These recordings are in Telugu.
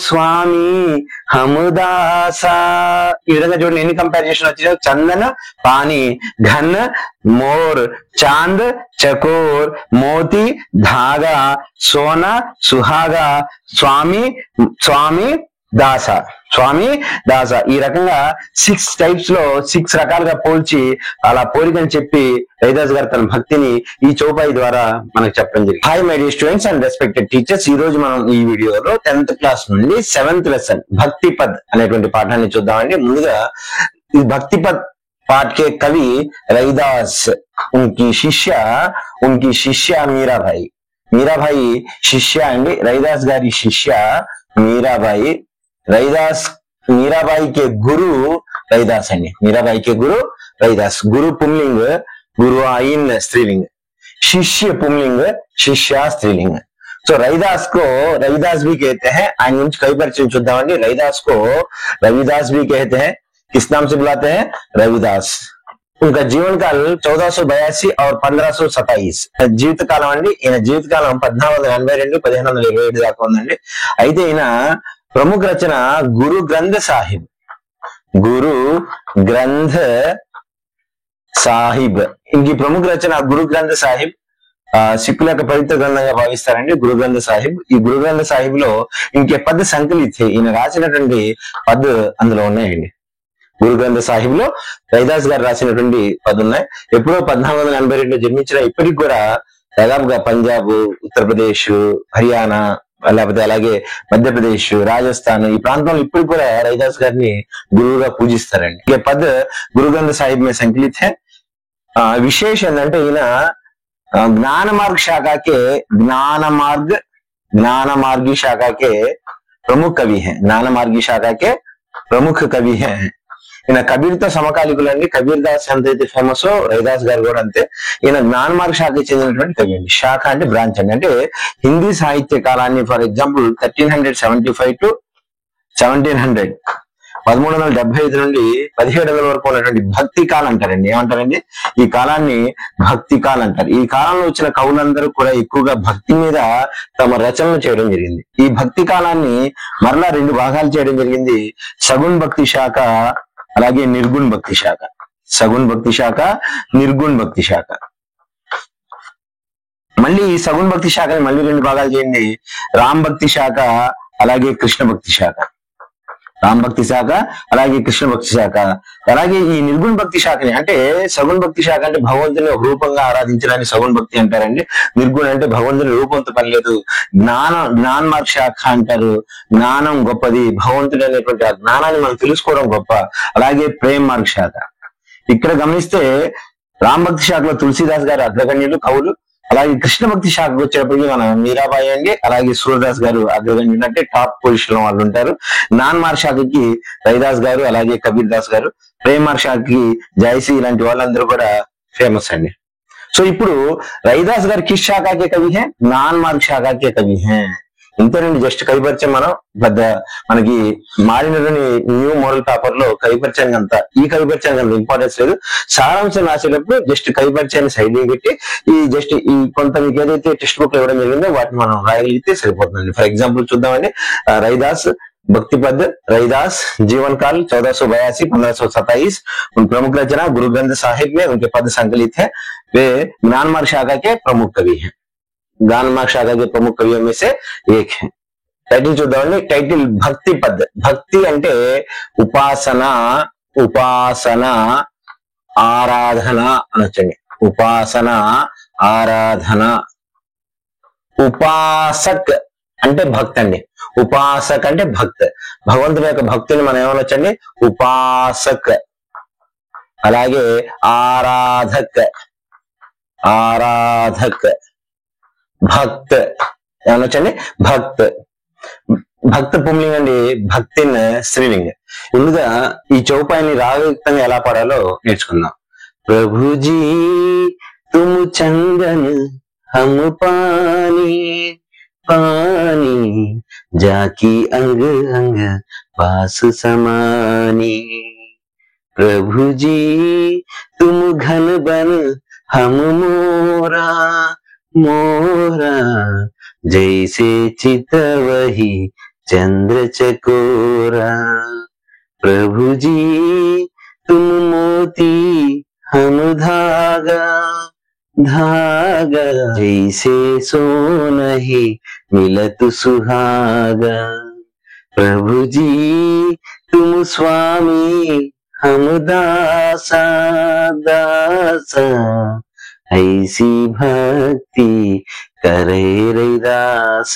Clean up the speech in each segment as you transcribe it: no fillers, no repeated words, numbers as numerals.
స్వామి హముదాసా. ఈ విధంగా చూడండి ఎన్ని కంపారిజేషన్ వచ్చినాయి. చందన పాని, ఘన్ మోర్, చాంద్ చకోర్, మోతి ధాగా, సోనా సుహాగా, స్వామి స్వామి దాస, స్వామి దాస. ఈ రకంగా 6 టైప్స్ లో 6 రకాలుగా పోల్చి అలా పోలికని చెప్పి రవిదాస్ గారు తన భక్తిని ఈ చౌపాయి ద్వారా మనకు చెప్పడం జరిగింది. Hi my dear students and respected teachers, ఈ రోజు మనం ఈ వీడియోలో 10th క్లాస్ నుండి 7th లెసన్ భక్తి పద్ అనేటువంటి పాఠాన్ని చూద్దామండి. ముందుగా ఈ భక్తి పద్ पाठ के कवि रविदास, उनकी शिष्य मीराबाई. मीराबाई शिष्य अंडी रविदास गारी शिष्य मीराबाई. रविदास मीराबाई के गुरु रविदास अंडी. मीराबाई के गुरु रविदास. गुरु पुंलिंग, गुरु आइन स्त्रीलिंग, शिष्य पुंलिंग, शिष्य स्त्रीलिंग. तो रविदास को रविदास भी कहते हैं. ఆయన నుంచి कई परिचय చూద్దామండి. रविदास को रविदास भी कहते हैं. किस नाम से बुलाते हैं? रविदास. उनका जीवन काल 1482 और 1527 జీవిత కాలం అండి. ఈయన జీవిత కాలం 1482 1527 దాకా ఉందండి. అయితే ఈయన ప్రముఖ రచన గురు గ్రంథ సాహిబ్. గురు గ్రంథ సాహిబ్ ఇంకి ప్రముఖ రచన గురు గ్రంథ సాహిబ్. సిక్కుల యొక్క పవిత్ర గ్రంథంగా భావిస్తారండి గురు గ్రంథ సాహిబ్. ఈ గురు గ్రంథ సాహిబ్ లో ఇంకే పద్ సంకలిత్, ఈయన రాసినటువంటి పద్ అందులో ఉన్నాయండి. గురు గ్రంథ సాహిబ్ లో రవిదాస్ గారు రాసినటువంటి పద్ ఉన్నాయి. ఎప్పుడో 1482 జన్మించిన ఇప్పటికి కూడా దాదాపుగా పంజాబ్, ఉత్తరప్రదేశ్, హర్యానా, లేకపోతే అలాగే మధ్యప్రదేశ్, రాజస్థాన్ ఈ ప్రాంతంలో ఇప్పటికి కూడా రవిదాస్ గారిని గురువుగా పూజిస్తారండి. ఈ పద్ గురు గ్రంథ సాహిబ్ మే సంకలిత్ హై. విశేష ఏంటంటే ఈయన ज्ञान मार्ग शाखा के ज्ञान मार्गी शाखा के प्रमुख कवि हैं. ज्ञान मार्गी शाखा के प्रमुख कवि हैं. ఈయన కబీర్తో సమకాలికులండి. కబీర్ దాస్ ఎంతైతే ఫేమస్ రవిదాస్ గారు కూడా అంతే. ఈయన జ్ఞాన మార్గ శాఖకి చెందినటువంటి కవి అండి. శాఖ అంటే బ్రాంచ్ అండి. అంటే హిందీ సాహిత్య కాలాన్ని ఫర్ ఎగ్జాంపుల్ 1375 to 1700 1375 నుండి 1700 వరకు ఉన్నటువంటి భక్తి కాలం అంటారండి. ఏమంటారండి? ఈ కాలాన్ని భక్తి కాలం అంటారు. ఈ కాలంలో వచ్చిన కవులందరూ కూడా ఎక్కువగా భక్తి మీద తమ రచనలు చేయడం జరిగింది. ఈ భక్తి కాలాన్ని మరలా 2 భాగాలు చేయడం జరిగింది. సగుణ భక్తి శాఖ అలాగే నిర్గుణ భక్తి శాఖ. సగుణ భక్తి శాఖ, నిర్గుణ భక్తి శాఖ. మళ్ళీ ఈ సగుణ భక్తి శాఖని మళ్ళీ 2 భాగాలు చేయండి. రామ్ భక్తి శాఖ అలాగే కృష్ణ భక్తి శాఖ. రామ్ భక్తి శాఖ అలాగే కృష్ణ భక్తి శాఖ. అలాగే ఈ నిర్గుణ భక్తి శాఖని అంటే సగుణ భక్తి శాఖ అంటే భగవంతుని ఒక రూపంగా ఆరాధించడాన్ని సగుణ భక్తి అంటారండి. నిర్గుణ అంటే భగవంతుని రూపంతో పని లేదు. జ్ఞాన మార్గ శాఖ అంటారు. జ్ఞానం గొప్పది, భగవంతుడు అనేటువంటి ఆ జ్ఞానాన్ని మనం తెలుసుకోవడం గొప్ప. అలాగే ప్రేమ మార్గ శాఖ. ఇక్కడ గమనిస్తే రామ్ భక్తి శాఖలో తులసీదాస్ గారు అగ్రగణ్యులు కవులు. అలాగే కృష్ణ భక్తి శాఖకు వచ్చేటప్పటికి మనం మీరాబాయి అండి అలాగే సూర్యదాస్ గారు అగ్రగణ్యులు అంటే టాప్ పొజిషన్ లో వాళ్ళు ఉంటారు. జ్ఞాన మార్గ శాఖకి రవిదాస్ గారు అలాగే కబీర్ దాస్ గారు. ప్రేమ మార్గ శాఖకి జైసి ఇలాంటి వాళ్ళందరూ కూడా ఫేమస్ అండి. సో ఇప్పుడు రవిదాస్ గారు కిస్ శాఖకే కవి హే? జ్ఞాన మార్గ శాఖకే కవి హే. ఇంతేనండి జస్ట్ కవి పరిచయం. మనం పెద్ద మనకి మారినటువంటి న్యూ మోడల్ పేపర్ లో కవి పరిచయం అంతా ఈ కవి పరిచయం అంత ఇంపార్టెన్స్ లేదు. సారాంశం రాసేటప్పుడు జస్ట్ కవి పరిచయాన్ని సైడ్ పెట్టి ఈ జస్ట్ ఈ కొంత మీకు ఏదైతే టెక్స్ట్ బుక్ లో ఇవ్వడం జరిగిందో వాటిని మనం రాయగలిగితే సరిపోతుందండి. ఫర్ ఎగ్జాంపుల్ చూద్దామండి. रविदास भक्ति पद. रविदास जीवन काल 1482 1527. उन प्रमुख रचना गुरु ग्रंथ साहिब में उनके पद संकलित है. वे ज्ञान मार्ग शाखा के प्रमुख कवि हैं. ज्ञान मार्ग शाखा के प्रमुख कवियों में से एक है. टाइटल చూద్దామండి. టైటిల్ భక్తి పద్. భక్తి అంటే ఉపాసన, ఉపాసన, ఆరాధన అనొచ్చండి. ఉపాసన, ఆరాధన. ఉపాసక్ అంటే భక్త్ అండి. ఉపాసక్ అంటే భక్త్. భగవంతుని యొక్క భక్తుని మనం ఏమనొచ్చండి? ఉపాసక్. అలాగే ఆరాధక్, ఆరాధక్. భక్త్ ఏమనొచ్చండి? భక్త్. భక్త పుంలింగ్ అండి, భక్తిన్ స్త్రీలింగ్. ముందుగా ఈ చౌపాయిని రాగయుక్తంగా ఎలా పాడాలో నేర్చుకుందాం. ప్రభుజీ తుమ్ చందన్ हम पानी, पानी जाकी अंग अंग पास समानी. प्रभु जी तुम घन बन हम मोरा, मोरा जैसे चित वही चंद्र चकोरा। प्रभु जी तुम मोती हम धागा, धागा जैसे सोनहि मिलत सुहागा। प्रभु जी तुम स्वामी हम दासा, दासा ऐसी భక్తి करे रैदास।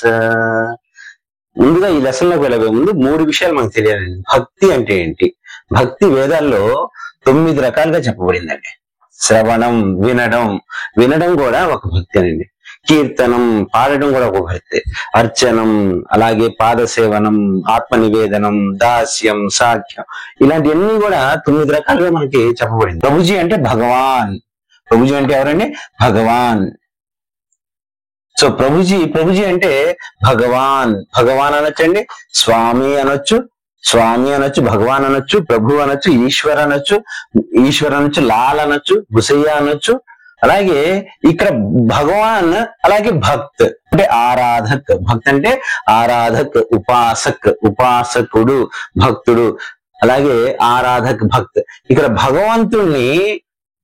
ముందుగా ఈ లెసన్లోకి వెళ్ళబోయే ముందు 3 విషయాలు మనకు తెలియాలండి. భక్తి అంటే ఏంటి? భక్తి వేదాల్లో 9 రకాలుగా చెప్పబడిందండి. శ్రవణం, వినడం, వినడం కూడా ఒక భక్తి అనండి. కీర్తనం, పాడడం కూడా ఒక భక్తి. అర్చనం, అలాగే పాదసేవనం, ఆత్మ నివేదనం, దాస్యం, సాఖ్యం, ఇలాంటివన్నీ కూడా 9 రకాలుగా మనకి చెప్పబడింది. ప్రభుజీ అంటే భగవాన్. ప్రభుజీ అంటే ఎవరండి? భగవాన్. సో ప్రభుజీ అంటే భగవాన్. భగవాన్ అనొచ్చండి, స్వామి అనొచ్చు, స్వామి అనొచ్చు, భగవాన్ అనొచ్చు, ప్రభు అనొచ్చు, ఈశ్వర్ అనొచ్చు, ఈశ్వర్ అనొచ్చు, లాల్ అనొచ్చు, గుసయ్య అనొచ్చు. అలాగే ఇక్కడ భగవాన్, అలాగే భక్త్ అంటే ఆరాధక్. భక్త్ అంటే ఆరాధక్, ఉపాసక్, ఉపాసకుడు, భక్తుడు, అలాగే ఆరాధక్, భక్త్. ఇక్కడ భగవంతుణ్ణి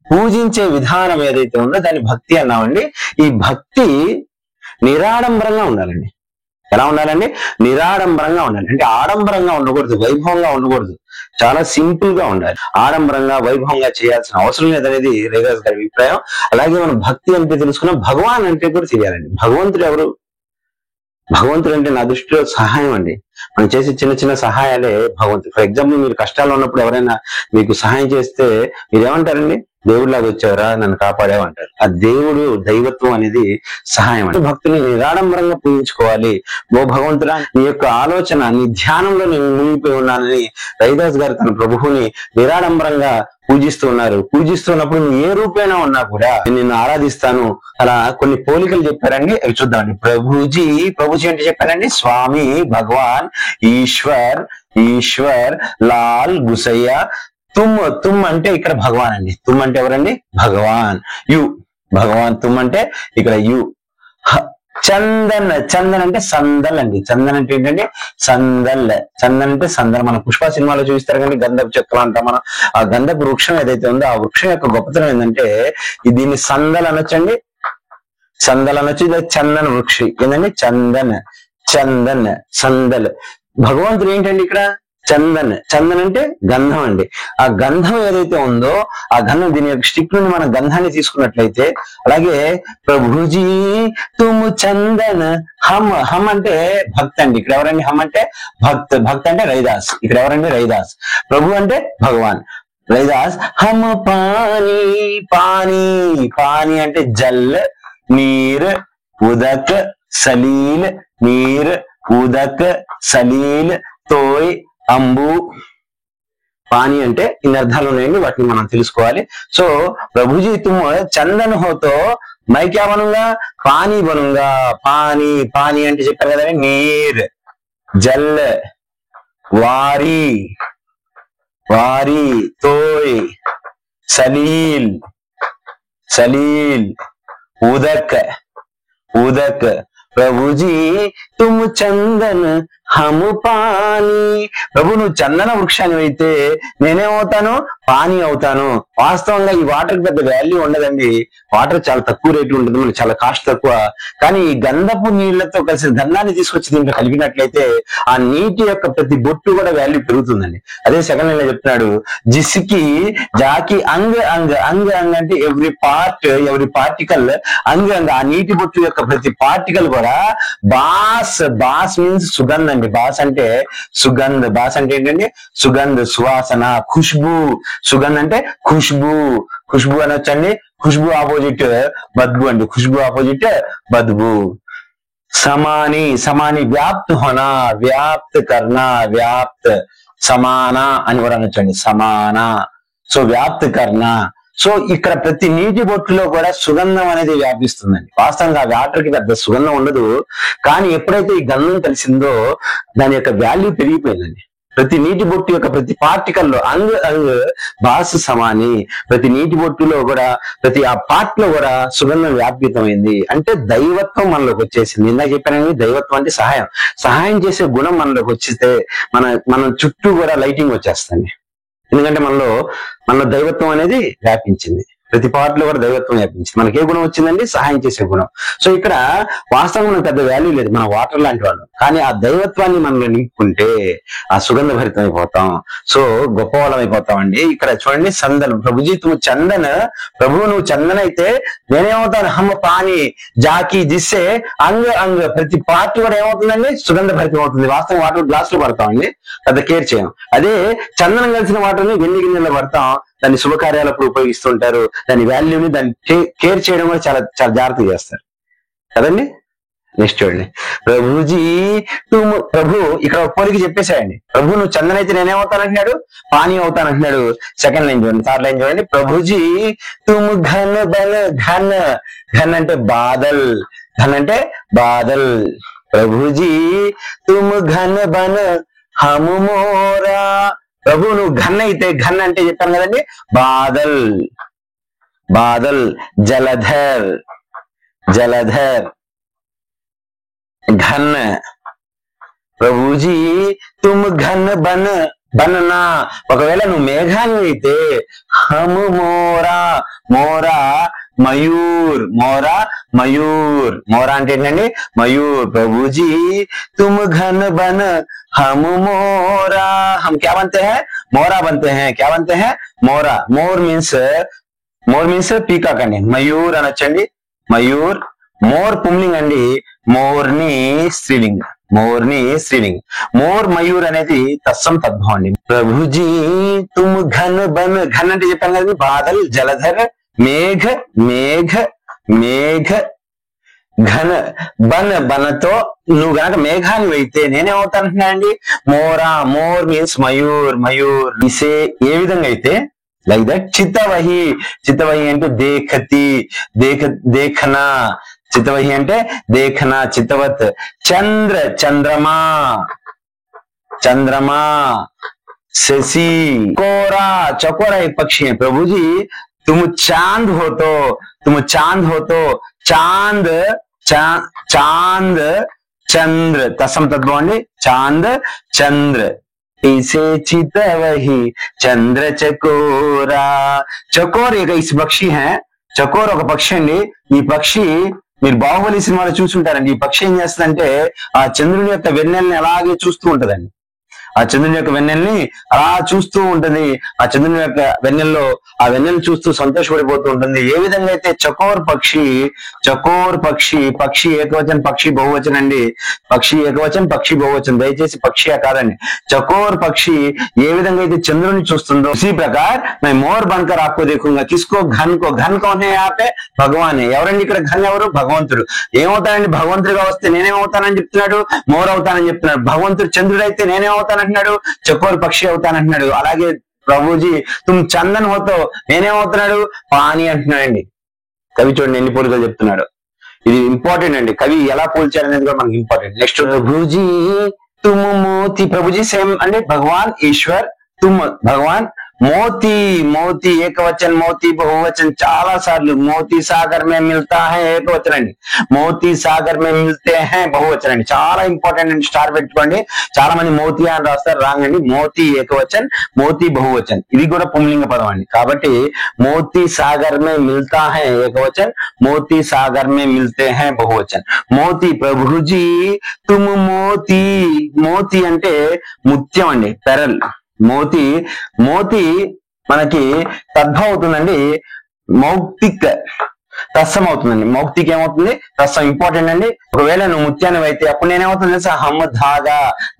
పూజించే విధానం ఏదైతే ఉందో దాన్ని భక్తి అన్నామండి. ఈ భక్తి నిరాడంబరంగా ఉండాలండి. ఎలా ఉండాలండి? నిరాడంబరంగా ఉండాలి. అంటే ఆడంబరంగా ఉండకూడదు, వైభవంగా ఉండకూడదు, చాలా సింపుల్ గా ఉండాలి. ఆడంబరంగా వైభవంగా చేయాల్సిన అవసరం లేదనేది రేదాస్ గారి అభిప్రాయం. అలాగే మనం భక్తి అంటే తెలుసుకున్నాం, భగవాన్ అంటే కూడా తెలియాలండి. భగవంతుడు ఎవరు? భగవంతుడు అంటే నా దృష్టిలో సహాయం అండి. మనం చేసే చిన్న చిన్న సహాయాలే భగవంతుడు. ఫర్ ఎగ్జాంపుల్, మీరు కష్టాల్లో ఉన్నప్పుడు ఎవరైనా మీకు సహాయం చేస్తే మీరేమంటారండి? దేవుడిలాగా వచ్చావరా, నన్ను కాపాడేవంటారు. ఆ దేవుడు, దైవత్వం అనేది సహాయం అంటే. భక్తుని నిరాడంబరంగా పూజించుకోవాలి. ఓ భగవంతుడా, నీ యొక్క ఆలోచన, నీ ధ్యానంలో నేను మునిగిపోయి ఉన్నానని రైదాస్ గారు తన ప్రభువుని నిరాడంబరంగా పూజిస్తున్నారు. పూజిస్తున్నప్పుడు నువ్వు ఏ రూపేణా ఉన్నా కూడా నిన్ను ఆరాధిస్తాను. అలా కొన్ని పోలికలు చెప్పారండి, అవి చూద్దామండి. ప్రభుజీ, ప్రభుజీ అంటే చెప్పారండి స్వామి, భగవాన్, ఈశ్వర్, ఈశ్వర్, లాల్, గుసయ్య, తుమ్ అంటే ఇక్కడ భగవాన్ అండి. తుమ్ అంటే ఎవరండి? భగవాన్. యు, భగవాన్. తుమ్ అంటే ఇక్కడ యు. చందన్, చందన్ అంటే సందల్ అండి. చందన్ అంటే ఏంటంటే సందల్. చందన్ అంటే సందల్. మన పుష్ప సినిమాలో చూపిస్తారు కానీ గంధపు చెక్కలు అంటాం మనం. ఆ గంధపు వృక్షం ఏదైతే ఉందో ఆ వృక్షం యొక్క గొప్పతనం ఏంటంటే దీన్ని సందల్ అనొచ్చండి, సందల్ అనొచ్చు. ఇది చందన వృక్షి ఏంటంటే చందన్, చందన్, సందల్. భగవంతుడు ఏంటండి ఇక్కడ? చందన్. చందన్ అంటే గంధం అండి. ఆ గంధం ఏదైతే ఉందో ఆ గంధం, దీని యొక్క స్టిక్ నుండి మనం గంధాన్ని తీసుకున్నట్లయితే, అలాగే ప్రభుజీ తుము చందన్ హమ్. హమ్ అంటే భక్త్ అండి. ఇక్కడ ఎవరండి? హమ్ అంటే భక్త్. భక్త్ అంటే రైదాస్. ఇక్కడ ఎవరండి? రైదాస్. ప్రభు అంటే భగవాన్. రైదాస్ హమ్ పానీ. పానీ, పానీ అంటే జల్, నీర్, ఉదక్, సలీల్. నీర్, ఉదక్, సలీల్, తోయ్, అంబు. పానీ అంటే ఇన్ని అర్థాలు ఉన్నాయండి, వాటిని మనం తెలుసుకోవాలి. So Prabhuji Tum Chandan హోతో my క్యా బనుంగా? పానీ బనుంగా. పానీ, పానీ అంటే చెప్పారు కదండి, నీర్, జల్, వారి, వారి, తోయ్, సలీల్, సలీల్, ఉదక్, ఉదక్. ప్రభుజీ తుమ్ చందన్ హము పానీ. ప్రభు నువ్వు చందన వృక్షాన్ని అయితే నేనేమవుతాను? పానీ అవుతాను. వాస్తవంగా ఈ వాటర్ పెద్ద వాల్యూ ఉండదండి. వాటర్ చాలా తక్కువ రేటు ఉంటుంది, మనకి చాలా కాస్ట్ తక్కువ. కానీ ఈ గంధపు నీళ్లతో కలిసి గంధాన్ని తీసుకొచ్చి దీంట్లో కలిపినట్లయితే ఆ నీటి యొక్క ప్రతి బొట్టు కూడా వాల్యూ పెరుగుతుందండి. అదే సెకండ్ లైన్ లో చెప్తున్నాడు, జిస్కి జాకి అంగ్ అంగ్. అంగ్ అంగ్ అంటే ఎవ్రీ పార్ట్, ఎవ్రీ పార్టికల్. అంగ్ అంగ్ ఆ నీటి బొట్టు యొక్క ప్రతి పార్టికల్ కూడా బాస్. బాస్ మీన్స్ సుగంధ అండి. బాస్ అంటే సుగంధ. బాస్ అంటే ఏంటండి? సుగంధ, సువాసన, ఖుష్బు. సుగంధ అంటే ఖుష్బు. ఖుష్బు అనొచ్చండి. ఖుష్బు ఆపోజిట్ బద్బు అండి. ఖుష్బు ఆపోజిట్ బద్బు. సమాని, సమాని వ్యాప్త్ హోనా, వ్యాప్త్ కర్నా, వ్యాప్త్. సమానా అని కూడా అనొచ్చండి, సమానా. సో వ్యాప్త్ కర్నా. సో ఇక్కడ ప్రతి నీటి బొట్టులో కూడా సుగంధం అనేది వ్యాపిస్తుందండి. వాస్తవంగా వాటర్ కి పెద్ద సుగంధం ఉండదు, కానీ ఎప్పుడైతే ఈ గంధం కలిసిందో దాని యొక్క వాల్యూ పెరిగిపోయిందండి. ప్రతి నీటి బొట్టు యొక్క ప్రతి పార్టికల్ లో అంగ్ అంగ్ బాస్ సమాని, ప్రతి నీటి బొట్టులో కూడా ప్రతి ఆ పార్ట్ లో కూడా సుగంధం వ్యాప్తితమైంది. అంటే దైవత్వం మనలోకి వచ్చేసింది. ఇందాక చెప్పాను, దైవత్వం అంటే సహాయం చేసే గుణం మనలోకి వచ్చితే మన చుట్టూ కూడా లైటింగ్ వచ్చేస్తుంది. ఎందుకంటే మనలో దైవత్వం అనేది వ్యాపించింది. ప్రతి పార్ట్ లో కూడా దైవత్వం వ్యాపించింది. మనకి ఏ గుణం వచ్చిందండి? సహాయం చేసే గుణం. సో ఇక్కడ వాస్తవంగా మనకు పెద్ద వాల్యూ లేదు, మన వాటర్ లాంటి వాళ్ళు. కానీ ఆ దైవత్వాన్ని మనలో నింపుకుంటే ఆ సుగంధ భరితం అయిపోతాం. సో గొప్ప వాళ్ళం అయిపోతామండి. ఇక్కడ చూడండి, సందనం ప్రభుజీ నువ్వు చందన, ప్రభు నువ్వు చందన అయితే నేనేమవుతాను? హమ్ పాని జాకి జిస్సే అంగ అంగ, ప్రతి పార్ట్ కూడా ఏమవుతుందండి? సుగంధ భరితం అవుతుంది. వాస్తవం వాటర్ గ్లాస్ లో పడతామండి, పెద్ద కేర్ చేయం. అదే చందనం కలిసిన వాటర్ని వెండి గిన్నెలో పడతాం, దాన్ని శుభకార్యాలప్పుడు ఉపయోగిస్తుంటారు. దాని వాల్యూని, దాన్ని కేర్ చేయడం కూడా చాలా చాలా జాగ్రత్తగా చేస్తారు కదండి. నెక్స్ట్ చూడండి, ప్రభుజీ ప్రభు ఇక్కడ ఒక పోలికి చెప్పేశాయండి. ప్రభు నువ్వు చందన అయితే నేనేమవుతానంటున్నాడు? పానీ అవుతానంటున్నాడు. సెకండ్ లైన్ చూడండి, థర్డ్ లైన్ చూడండి, ప్రభుజీ తుమ్ ఘన్ బన్ ఘన్, ఘన్ అంటే బాదల్, ఘన్ అంటే బాదల్. ప్రభుజీ తుమ్ ఘన్ బన్ హమ్ మోరా, ప్రభు నువ్వు ఘన్ అయితే, ఘన్ అంటే చెప్పాను కదండి, బాదల్ బాదల్, జలధర్ జలధర్, ఘన్. ప్రభుజీ తుమ్ ఘన్ బన్ బననా, ఒకవేళ నువ్వు మేఘాన్ని అయితే హమ్ మోరా, మోరా మయూర్, మోరా మయూర్, మోరా అంటే ఏంటండి? మయూర్. ప్రభుజీ तुम घन बन हम मोरा, हम क्या बनते हैं? मोरा बनते हैं. क्या बनते हैं? मोरा. मोर मीन्स పీకాక్ అండి. మయూర్ అనొచ్చండి, మయూర్. మోర్ పుంలింగ్ అండి, మోర్ని స్త్రీలింగ్, మోర్ని స్త్రీలింగ్. మోర్ మయూర్ అనేది తత్సం తద్భవం అండి. ప్రభుజీ తుమ్ ఘన్ బన్, ఘన్ అంటే చెప్పాను కదండి, బాదల్, జలధర్, మేఘ మేఘ మేఘ, ఘన బన్ బనతో నువ్వు గనక మేఘాన్ని అయితే నేనేమవుతానంటున్నా అండి? మోరా. More means Mayur, Mayur. ఇసే ఏ విధంగా అయితే లైక్ దట్. చిత్తవహి, చిత్తవహి అంటే దేఖతి, దేఖనా, చిత్తవహి అంటే దేఖనా, చిత్తవత్. చంద్ర, చంద్రమా, చంద్రమా. శశి, కోరా, చకోरा एक पक्षी है. प्रभु जी तुम चांद हो तो, तुम चांद हो तो, चांद चांद चंद्र, तत्सम तद्भव अंడి, चांद चंद्र. इसे चितवही चंद्र चकोरा, चकोर एक इस पक्षी है. చకోర్ ఒక పక్షి అండి. ఈ పక్షి మీరు బాహుబలి సినిమాలో చూసుంటారండి. ఈ పక్షి ఏం చేస్తుందంటే ఆ చంద్రుని యొక్క వెన్నెల్ని అలాగే చూస్తూ ఉంటదండి. ఆ చంద్రుని యొక్క వెన్నెల్ని అలా చూస్తూ ఉంటుంది. ఆ చంద్రుని యొక్క వెన్నెల్లో ఆ వెన్నెల్ని చూస్తూ సంతోషపడిపోతూ ఉంటుంది. ఏ విధంగా అయితే చకోర్ పక్షి, చకోర్ పక్షి, పక్షి ఏకవచన పక్షి బహువచనం అండి. పక్షి ఏకవచనం పక్షి బహువచనం, దయచేసి పక్షి కాదండి. చకోర్ పక్షి ఏ విధంగా అయితే చంద్రుని చూస్తుందో ఉसी प्रकार मैं मोर बनकर आपको देखूंगा. किसको? घन को. घन कौन है यहाँ पे? భగవాన్. ఎవరండి ఇక్కడ ఘన్? ఎవరు? భగవంతుడు. ఏమవుతానండి? భగవంతుడిగా వస్తే నేనేమవుతానని చెప్తున్నాడు? మోర్ అవుతానని చెప్తున్నాడు. భగవంతుడు చంద్రుడు అయితే నేనేమవుతానంటున్నాడు? చకోర్ పక్షి అవుతానంటున్నాడు. అలాగే ప్రభుజీ తుమ్ చందన్ హోతో నేనేమవుతున్నాడు? పాని అంటున్నాడండి. కవి చూడండి ఎన్ని పోలికలు చెప్తున్నాడు. ఇది ఇంపార్టెంట్ అండి. కవి ఎలా పోల్చారనేది కూడా మనకి ఇంపార్టెంట్. నెక్స్ట్, ప్రభుజీ తుమ్ మోతి. ప్రభుజీ సేమ్ అంటే భగవాన్, ఈశ్వర్. తుమ్ భగవాన్. మోతి, మోతి ఏకవచన్, మోతి బహువచన్ చాలా సార్లు. మోతి సాగర్ మే మిల్తా హై ఏకవచన్ అండి. మోతి సాగర్ మే మిల్తే హై బహువచన్ అండి. చాలా ఇంపార్టెంట్ అండి. స్టార్ పెట్టుకోండి. చాలా మంది మోతి అని రాస్తారు, రాంగ్ అండి. మోతి ఏకవచన్, మోతి బహువచన్. ఇది కూడా పుంలింగ పదం అండి. కాబట్టి మోతి సాగర్ మే మిల్తా హై ఏకవచన్, మోతి సాగర్ మే మిల్తే హై బహువచన్. మోతి. ప్రభుజీ తుమ్ మోతి. మోతి అంటే ముత్యం అండి, పెరల్. మోతి, మోతి మనకి తద్భవం అవుతుందండి. మౌక్తిక్ తత్సం అవుతుందండి. మౌక్తిక్ ఏమవుతుంది? తత్సం. ఇంపార్టెంట్ అండి. ఒకవేళ నువ్వు ముత్యాన్ని అయితే అప్పుడు నేనేమవుతుంది తెలుసా? హమ్ ధాగా.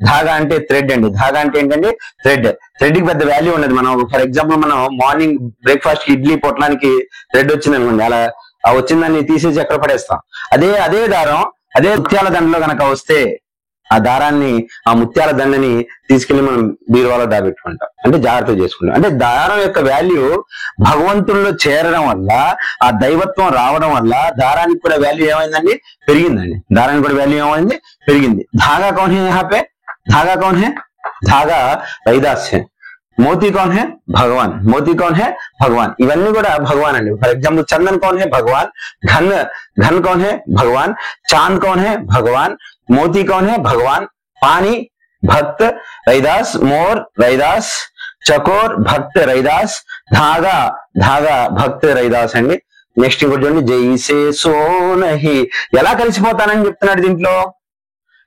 ధాగా అంటే థ్రెడ్ అండి. ధాగా అంటే ఏంటండి? థ్రెడ్. థ్రెడ్ కి పెద్ద వాల్యూ ఉండదు. మనం ఫర్ ఎగ్జాంపుల్ మనం మార్నింగ్ బ్రేక్ఫాస్ట్ కి ఇడ్లీ పొట్టడానికి థ్రెడ్ వచ్చింది అనుకోండి, అలా ఆ వచ్చిందాన్ని తీసేసి ఎక్కడ పడేస్తాం. అదే దారం అదే ముత్యాల దండలో కనుక వస్తే ఆ దారాన్ని, ఆ ముత్యాల దండని తీసుకెళ్లి మనం బీరువాలో దాబెట్టుకుంటాం. అంటే జాగ్రత్త చేసుకుంటాం. అంటే దారం యొక్క వాల్యూ భగవంతుల్లో చేరడం వల్ల, ఆ దైవత్వం రావడం వల్ల దారానికి కూడా వాల్యూ ఏమైందండి? పెరిగిందండి. దారానికి కూడా వాల్యూ ఏమైంది? పెరిగింది. ధాగా కౌన్ హై? यहाँ पे धागा कौन है? धागा रैदास है, मोती कौन है? भगवान। मोती कौन है? भगवान। ఇవన్నీ కూడా భగవాన్ అండి. ఫర్ ఎగ్జాంపుల్ चंदन कौन है? भगवान। घन घन कौन है? भगवान। चांद कौन है? भगवान। मोती कौन है? भगवान। पानी भक्त रैदास, मोर रैदास, चकोर भक्त रैदास, धागा धागा भक्त रैदास అండి. నెక్స్ట్ ఇంకోటి చూడండి, జైసే సోనహి. ఎలా కలిసిపోతానని చెప్తున్నాడు దీంట్లో.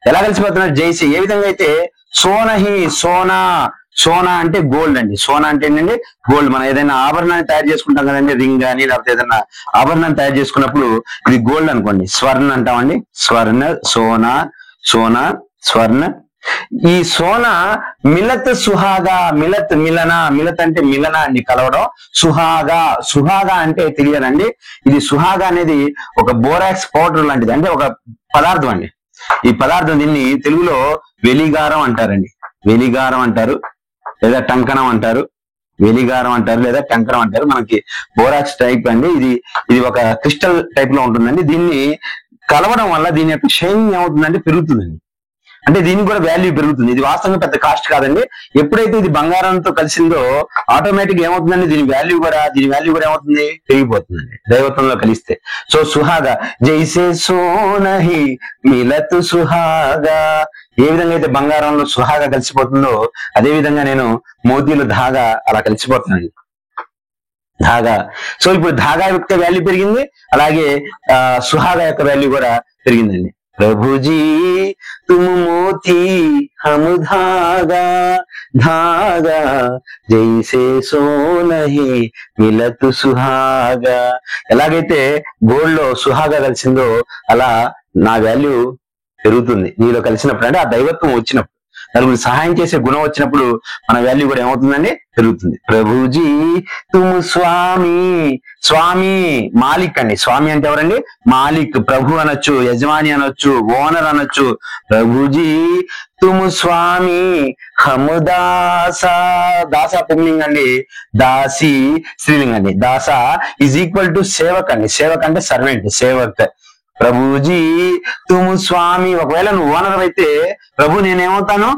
ఎలా కలిసిపోతున్నాడు? జైసే ఏ విధంగా అయితే, సోనహి సోనా, సోనా అంటే గోల్డ్ అండి. సోనా అంటే ఏంటండి? గోల్డ్. మనం ఏదైనా ఆభరణాన్ని తయారు చేసుకుంటాం కదండి, రింగ్ కానీ లేకపోతే ఏదైనా ఆభరణాన్ని తయారు చేసుకున్నప్పుడు ఇది గోల్డ్ అనుకోండి, స్వర్ణ అంటామండి. స్వర్ణ, సోనా, సోనా, స్వర్ణ. ఈ సోనా మిలత్ సుహాగా, మిలత్ మిలన, మిలత్ అంటే మిలన అండి, కలవడం. సుహాగా, సుహాగా అంటే తెలియదండి. ఇది సుహాగా అనేది ఒక బోరాక్స్ పౌడర్ లాంటిది, అంటే ఒక పదార్థం అండి. ఈ పదార్థం దీన్ని తెలుగులో వెలిగారం అంటారండి. వెలిగారం అంటారు లేదా టంకణం అంటారు. వెలిగారం అంటారు లేదా టంకణం అంటారు. మనకి బోరాక్స్ టైప్ అండి. ఇది ఒక క్రిస్టల్ టైప్ లో ఉంటుందండి. దీన్ని కలవడం వల్ల దీని యొక్క షైనింగ్ ఏమవుతుందంటే పెరుగుతుందండి. అంటే దీనికి కూడా వాల్యూ పెరుగుతుంది. ఇది వాస్తవంగా పెద్ద కాస్ట్ కాదండి. ఎప్పుడైతే ఇది బంగారంతో కలిసిందో ఆటోమేటిక్ ఏమవుతుందండి, దీని వాల్యూ కూడా ఏమవుతుంది, పెరిగిపోతుందండి దైవత్వంలో కలిస్తే. సో సుహాగా, జైసే సోనహి మిలత్ సుహాగా. ఏ విధంగా అయితే బంగారంలో సుహాగా కలిసిపోతుందో అదే విధంగా నేను మోతీలు ధాగా అలా కలిసిపోతున్నాను. ధాగా. సో ఇప్పుడు ధాగా యొక్క వాల్యూ పెరిగింది, అలాగే సుహాగా యొక్క వాల్యూ కూడా పెరిగిందండి. प्रभुजी तुम मोती हम धागा, धागा जैसे सोनहि मिलत सुहागा. ఎలాగైతే గోల్డ్ లో సుహాగా కలిసిందో అలా నా వాల్యూ పెరుగుతుంది నీలో కలిసినప్పుడు. అంటే ఆ దైవత్వం వచ్చినప్పుడు, నలుగురు సహాయం చేసే గుణం వచ్చినప్పుడు మన వాల్యూ కూడా ఏమవుతుందండి, పెరుగుతుంది. ప్రభుజీ తుమ్ స్వామి. స్వామి మాలిక్ అండి. స్వామి అంటే ఎవరండి? మాలిక్. ప్రభు అనొచ్చు, యజమాని అనొచ్చు, ఓనర్ అనొచ్చు. ప్రభుజీ తుమ్ స్వామి హమ్ దాసా. దాసా పుంలింగ్ అండి, దాసి స్త్రీలింగ్ అండి. దాసా ఈజ్ ఈక్వల్ టు సేవక్ అండి. సేవక్ అంటే సర్వెంట్, సేవక్. ప్రభుజీ తుమ్ స్వామి. ఒకవేళ నువ్వు ఓనర్ అయితే ప్రభు నేనేమవుతాను,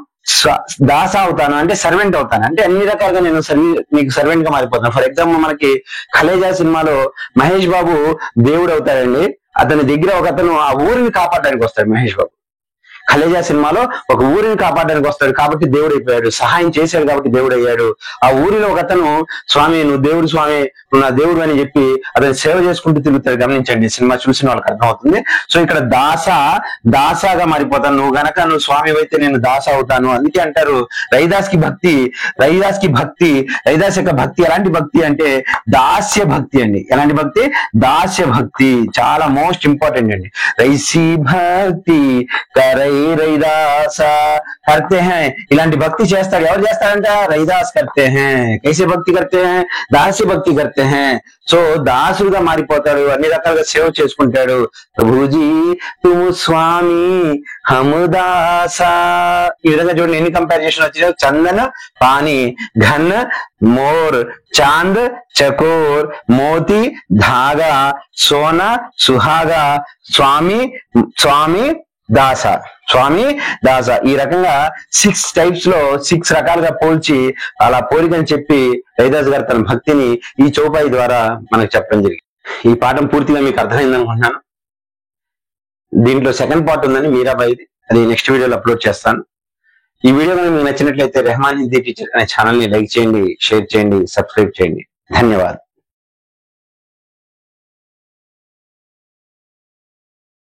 దాస అవుతాను, అంటే సర్వెంట్ అవుతాను. అంటే అన్ని రకాలుగా నేను నీకు సర్వెంట్ గా మారిపోతాను. ఫర్ ఎగ్జాంపుల్ మనకి కలేజా సినిమాలో మహేష్ బాబు దేవుడు అవుతాడండి. అతని దగ్గర ఒక అతను ఆ ఊరిని కాపాడడానికి వస్తాడు. మహేష్ బాబు కలేజా సినిమాలో ఒక ఊరిని కాపాడడానికి వస్తాడు కాబట్టి దేవుడు అయిపోయాడు. సహాయం చేశాడు కాబట్టి దేవుడు అయ్యాడు. ఆ ఊరిలో ఒక అతను స్వామి నువ్వు దేవుడు, స్వామి నువ్వు నా దేవుడు అని చెప్పి అతను సేవ చేసుకుంటూ తిరుగుతాడు. గమనించండి, సినిమా చూసిన వాళ్ళకి అర్థమవుతుంది. సో ఇక్కడ దాసాగా మారిపోతాను. నువ్వు స్వామి అయితే నేను దాస అవుతాను. అందుకే అంటారు రైదాస్ కి భక్తి. రైదాస్ యొక్క భక్తి ఎలాంటి భక్తి అంటే దాస్య భక్తి అండి. ఎలాంటి భక్తి? దాస్య భక్తి. చాలా మోస్ట్ ఇంపార్టెంట్ అండి. రైసి భక్తి కరై రైదాసా करते हैं. ఇలాంటి భక్తి చేస్తాడు. ఎవరు చేస్తారంట? రైదాస్ करते हैं. कैसे భక్తి करते हैं? దాస్య భక్తి करते हैं. సో దాసుడుగా మారిపోతాడు, అన్ని రకాలుగా సేవ చేసుకుంటాడు. ప్రభుజీ తుమ్ స్వామి హమ్ దాసా. ఈ విధంగా చూడండి ఎన్ని కంపారిజేషన్ వచ్చినాయి. చందన పాని, ఘన్ మోర్, చాంద్ చకోర్, మోతి ధాగా, సోనా సుహాగా, స్వామి దాస. ఈ రకంగా 6 టైప్స్ లో 6 రకాలుగా పోల్చి అలా పోలికని చెప్పి రైదాస్ గారు తన భక్తిని ఈ చౌపాయి ద్వారా మనకు చెప్పడం జరిగింది. ఈ పాఠం పూర్తిగా మీకు అర్థమైంది అనుకుంటున్నాను. దీంట్లో సెకండ్ పార్ట్ ఉందని మీరాబాయిది, అది నెక్స్ట్ వీడియోలో అప్లోడ్ చేస్తాను. ఈ వీడియో మీకు నచ్చినట్లయితే రెహమాన్ హిందీ టీచర్ అనే ఛానల్ ని లైక్ చేయండి, షేర్ చేయండి, సబ్స్క్రైబ్ చేయండి. ధన్యవాదాలు.